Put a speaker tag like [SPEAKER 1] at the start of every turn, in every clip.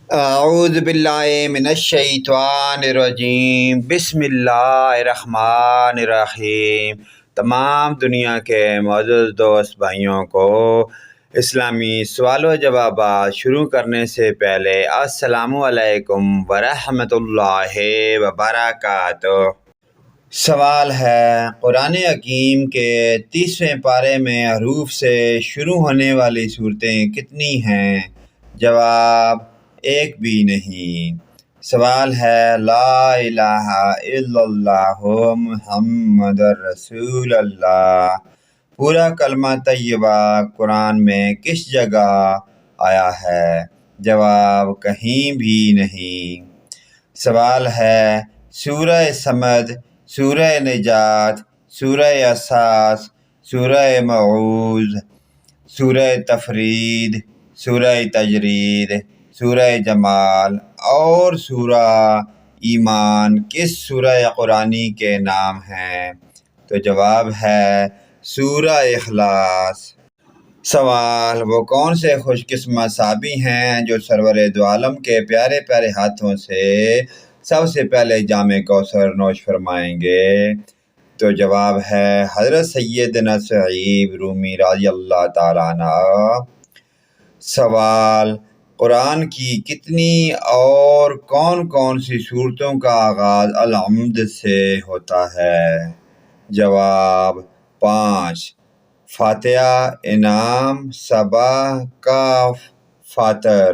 [SPEAKER 1] اعوذ باللہ من الشیطان الرجیم، بسم اللہ الرحمن الرحیم۔ تمام دنیا کے معزز دوست بھائیوں کو اسلامی سوال و جوابات شروع کرنے سے پہلے السلام علیکم ورحمۃ اللہ وبرکاتہ۔ سوال ہے، قرآن حکیم کے 30ویں پارے میں حروف سے شروع ہونے والی صورتیں کتنی ہیں؟ جواب، ایک بھی نہیں۔ سوال ہے، لا الہ الا اللہ محمد رسول اللہ پورا کلمہ طیبہ قرآن میں کس جگہ آیا ہے؟ جواب، کہیں بھی نہیں۔ سوال ہے، سورہ صمد، سورہ نجات، سورہ اساس، سورہ موعوذ، سورہ تفرید، سورہ تجرید، سورہ جمال اور سورہ ایمان کس سورہ قرآنی کے نام ہیں؟ تو جواب ہے سورہ اخلاص۔ سوال، وہ کون سے خوش قسمت صحابی ہیں جو سرور دو عالم کے پیارے پیارے ہاتھوں سے سب سے پہلے جام کوثر نوش فرمائیں گے؟ تو جواب ہے حضرت سیدنا صہیب رومی رضی اللہ تعالیٰ عنہ۔ سوال، قرآن کی کتنی اور کون کون سی صورتوں کا آغاز الحمد سے ہوتا ہے؟ جواب، 5۔ فاتحہ، انعام، سبا، کاف، فاتر۔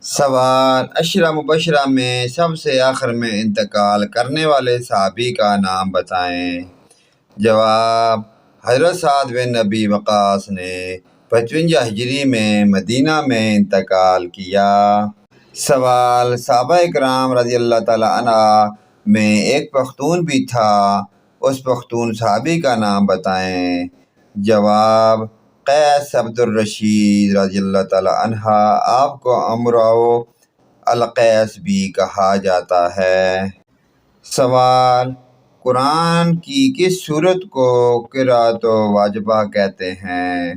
[SPEAKER 1] سوال، عشرہ مبشرہ میں سب سے آخر میں انتقال کرنے والے صحابی کا نام بتائیں۔ جواب، حضرت سعد بن ابی وقاص نے 55 ہجری میں مدینہ میں انتقال کیا۔ سوال، صحابہ اکرام رضی اللہ تعالیٰ عنہ میں ایک پختون بھی تھا، اس پختون صحابی کا نام بتائیں۔ جواب، قیس عبد الرشید رضی اللہ تعالیٰ عنہ، آپ کو امرؤ القیس بھی کہا جاتا ہے۔ سوال، قرآن کی کس سورت کو قرأت واجبہ کہتے ہیں؟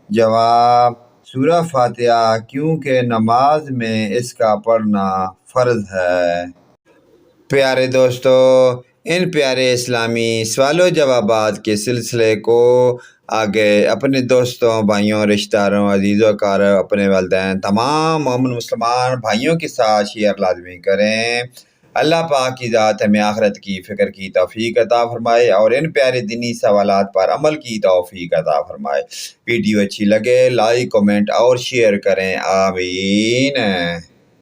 [SPEAKER 1] جواب، سورہ فاتحہ، کیونکہ نماز میں اس کا پڑھنا فرض ہے۔ پیارے دوستو، ان پیارے اسلامی سوال و جوابات کے سلسلے کو آگے اپنے دوستوں، بھائیوں، رشتہ داروں، عزیز و اقارب، اپنے والدین، تمام مومن مسلمان بھائیوں کے ساتھ شیئر لازمی کریں۔ اللہ پاک کی ذات ہمیں آخرت کی فکر کی توفیق عطا فرمائے اور ان پیارے دینی سوالات پر عمل کی توفیق عطا فرمائے۔ ویڈیو اچھی لگے لائک، کمنٹ اور شیئر کریں، آمین۔